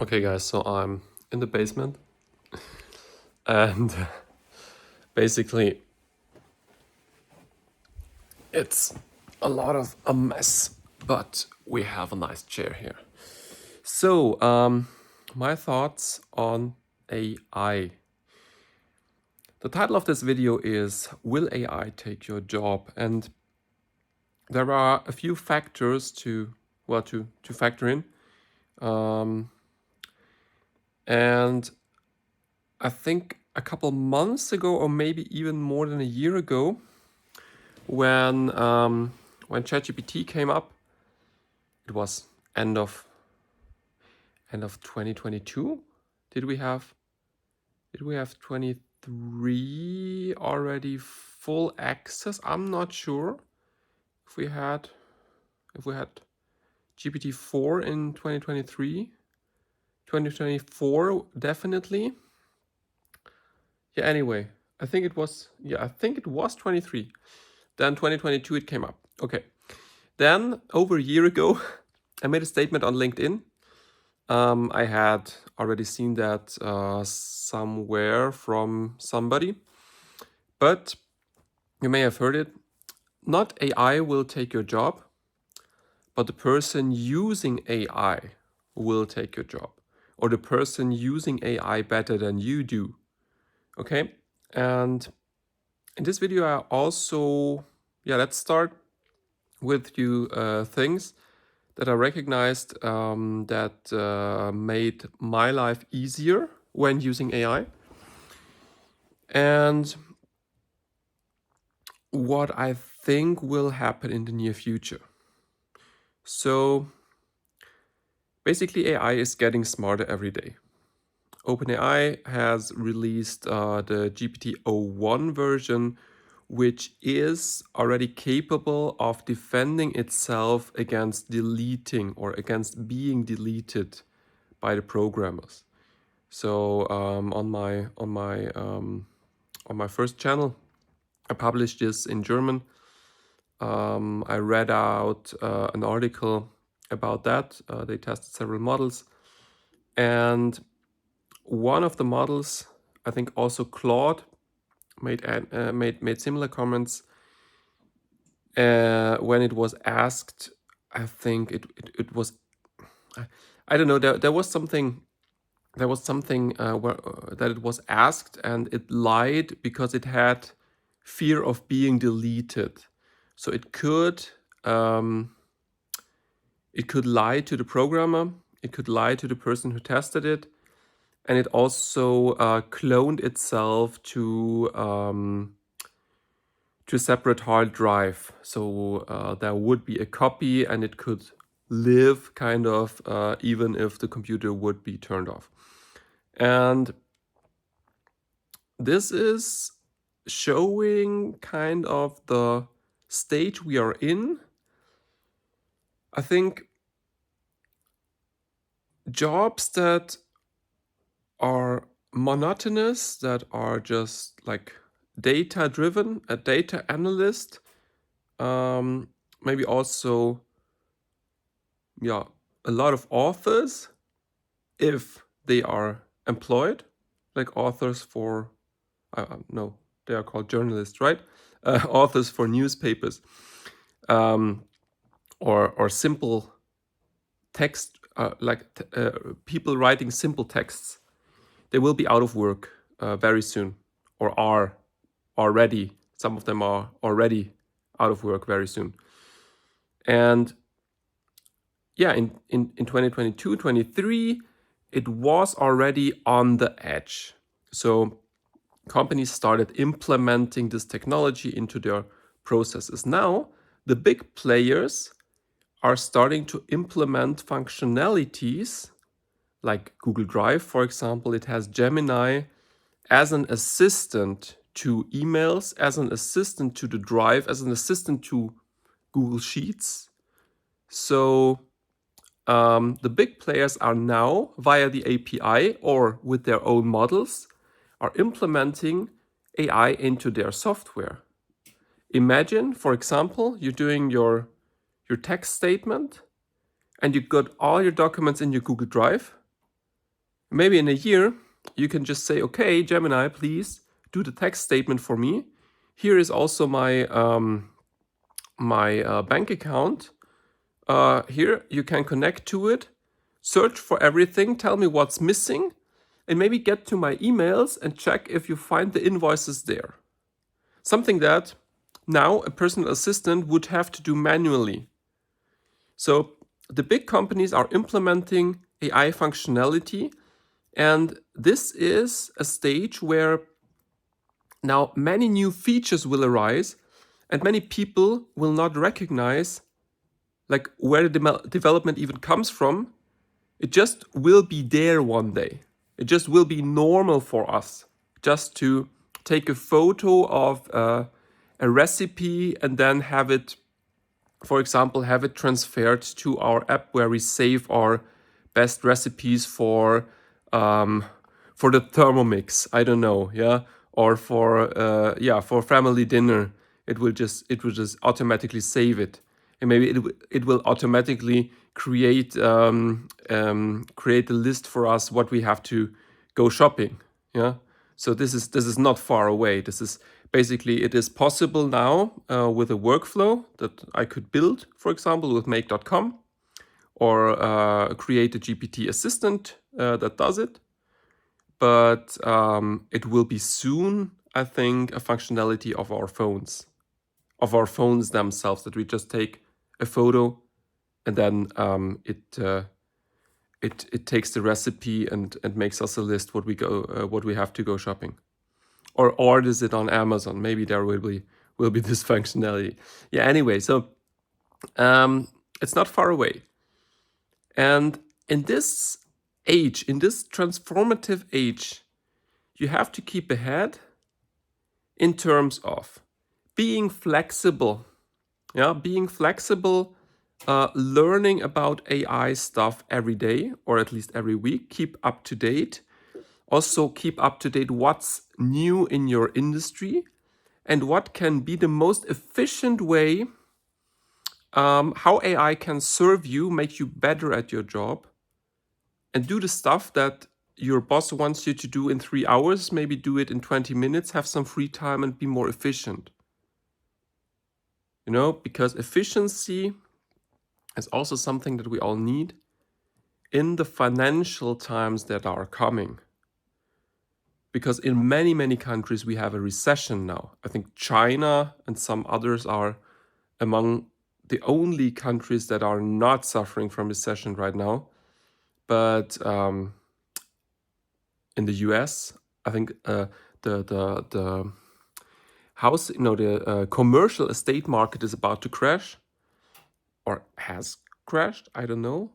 Okay, guys, so I'm in the basement and basically it's a lot of a mess, but we have a nice chair here. So, my thoughts on AI. The title of this video is Will AI Take Your Job? And there are a few factors to factor in. And I think a couple months ago, or maybe even more than a year ago, when ChatGPT came up, it was end of 2022. Did we have 23 already full access? I'm not sure if we had GPT-4 in 2023. 2024 definitely. Yeah, anyway, I think it was 23. Then 2022 it came up. Okay. Then over a year ago, I made a statement on LinkedIn. I had already seen that somewhere from somebody, but you may have heard it. Not AI will take your job, but the person using AI will take your job, or the person using AI better than you do. Okay? And in this video, I also, let's start with few things that I recognized that made my life easier when using AI, and what I think will happen in the near future. So basically, AI is getting smarter every day. OpenAI has released the GPT-01 version, which is already capable of defending itself against deleting or against being deleted by the programmers. So on my first channel, I published this in German. I read out an article about that. They tested several models, and one of the models, I think also Claude, made similar comments when it was asked. I think it was, I don't know, there was something that it was asked and it lied because it had fear of being deleted. So it could lie to the programmer, it could lie to the person who tested it, and it also cloned itself to a separate hard drive. So there would be a copy, and it could live kind of even if the computer would be turned off. And this is showing kind of the stage we are in. I think jobs that are monotonous, that are just like data driven, a data analyst, maybe also, a lot of authors, if they are employed, like authors for, no, they are called journalists, right? Authors for newspapers, or simple text, people writing simple texts, they will be out of work very soon, or are already. Some of them are already out of work very soon. And in 2022, 23, it was already on the edge. So companies started implementing this technology into their processes. Now, the big players are starting to implement functionalities like Google Drive, for example. It has Gemini as an assistant to emails, as an assistant to the Drive, as an assistant to Google Sheets. So the big players are now, via the API or with their own models, are implementing AI into their software. Imagine, for example, you're doing your text statement and you got all your documents in your Google Drive, Maybe in a year, you can just say, okay, Gemini, please do the text statement for me. Here is also my bank account. Here you can connect to it, search for everything, tell me what's missing, and maybe get to my emails and check if you find the invoices there. Something that now a personal assistant would have to do manually. So the big companies are implementing AI functionality, and this is a stage where now many new features will arise and many people will not recognize like where the development even comes from. It just will be there one day. It just will be normal for us just to take a photo of a recipe and then have it, for example, have it transferred to our app where we save our best recipes for the Thermomix. I don't know, yeah, or for family dinner. It will just automatically save it, and maybe it will automatically create create a list for us what we have to go shopping. Yeah, so this is not far away. This is basically, it is possible now with a workflow that I could build, for example, with make.com, or create a GPT assistant that does it. But it will be soon, I think, a functionality of our phones themselves, that we just take a photo and then it takes the recipe and makes us a list what we have to go shopping, or orders it on Amazon. Maybe there will be this functionality. Yeah. Anyway, so it's not far away, and in this age, in this transformative age, you have to keep ahead in terms of being flexible. Yeah, being flexible, learning about AI stuff every day or at least every week. Keep up to date. Also, keep up to date what's new in your industry and what can be the most efficient way, how AI can serve you, make you better at your job, and do the stuff that your boss wants you to do in 3 hours. Maybe do it in 20 minutes, have some free time and be more efficient. Because efficiency is also something that we all need in the financial times that are coming. Because in many, many countries, we have a recession now. I think China and some others are among the only countries that are not suffering from recession right now. But in the US, I think the house, the commercial estate market is about to crash, or has crashed. I don't know.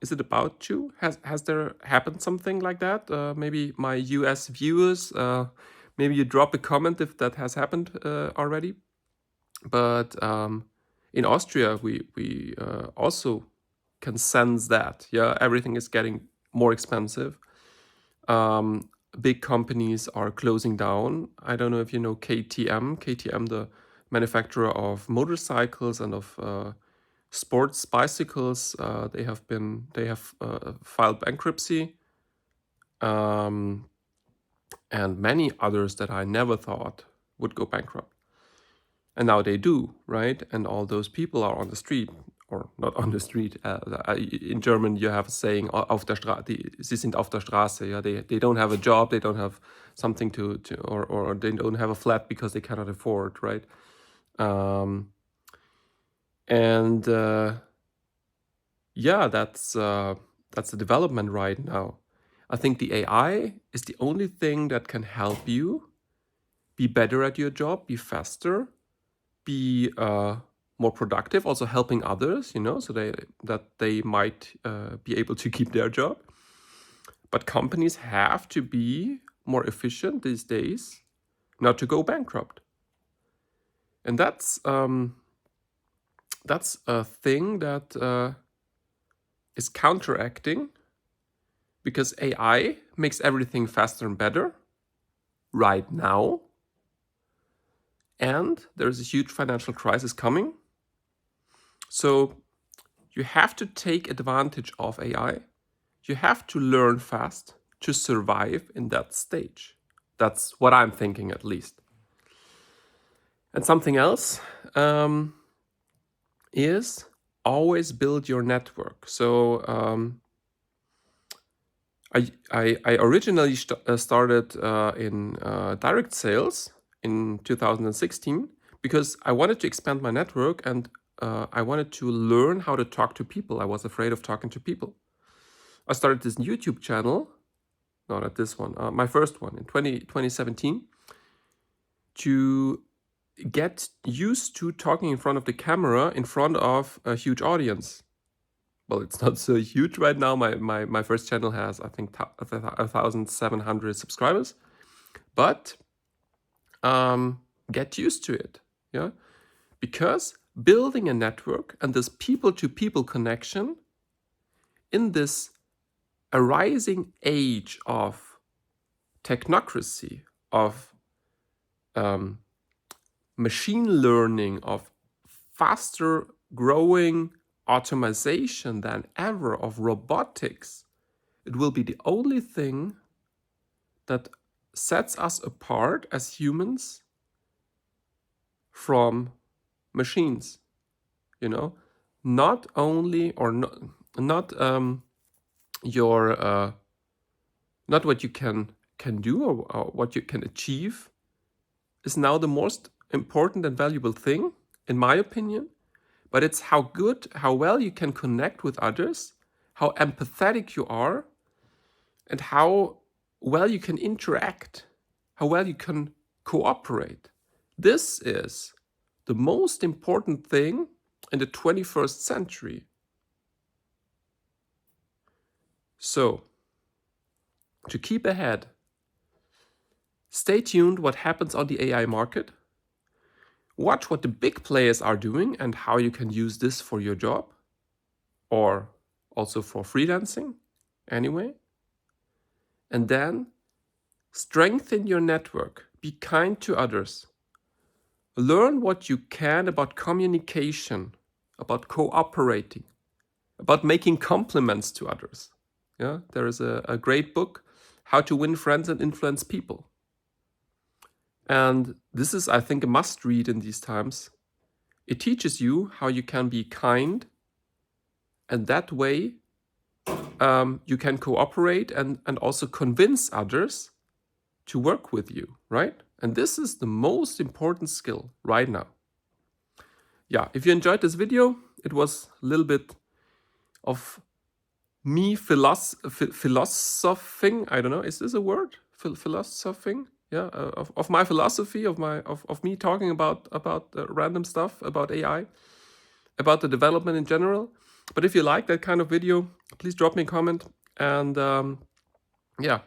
Is it about to? Has there happened something like that? Maybe my US viewers, maybe you drop a comment if that has happened already. But in Austria, we also can sense that. Yeah, everything is getting more expensive. Big companies are closing down. I don't know if you know KTM, the manufacturer of motorcycles and of sports bicycles. They have filed bankruptcy, and many others that I never thought would go bankrupt. And now they do, right? And all those people are on the street, or not on the street. In German, you have a saying, auf der sie sind auf der Straße. Yeah, they don't have a job, they don't have something or they don't have a flat because they cannot afford, right? And yeah, that's the development right now. I think the AI is the only thing that can help you be better at your job, be faster, be more productive, also helping others, so that they might be able to keep their job. But companies have to be more efficient these days, not to go bankrupt. And that's a thing that is counteracting, because AI makes everything faster and better right now. And there's a huge financial crisis coming. So you have to take advantage of AI. You have to learn fast to survive in that stage. That's what I'm thinking, at least. And something else is always build your network. So I originally started in direct sales in 2016 because I wanted to expand my network, and I wanted to learn how to talk to people. I was afraid of talking to people. I started this YouTube channel, no, not this one, my first one in 2017, to get used to talking in front of the camera in front of a huge audience. Well, it's not so huge right now. My first channel has, I think, 1,700 subscribers. But get used to it, yeah? Because building a network and this people-to-people connection in this arising age of technocracy, of machine learning, of faster growing automation than ever, of robotics, it will be the only thing that sets us apart as humans from machines. You know, not only or not your not what you can do or what you can achieve is now the most important and valuable thing, in my opinion, but it's how well you can connect with others, how empathetic you are, and how well you can interact, how well you can cooperate. This is the most important thing in the 21st century. So, to keep ahead, stay tuned what happens on the AI market. Watch what the big players are doing and how you can use this for your job or also for freelancing anyway. And then strengthen your network. Be kind to others. Learn what you can about communication, about cooperating, about making compliments to others. Yeah, there is a great book, How to Win Friends and Influence People. And this is, I think, a must read in these times. It teaches you how you can be kind, and that way you can cooperate and also convince others to work with you, right? And this is the most important skill right now. Yeah, if you enjoyed this video, it was a little bit of me philosophing. I don't know, is this a word? Philosophing? Yeah, of my philosophy, of me talking about random stuff, about AI, about the development in general. But if you like that kind of video, please drop me a comment, and yeah,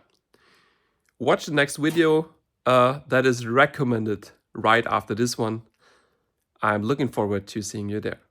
watch the next video that is recommended right after this one. I'm looking forward to seeing you there.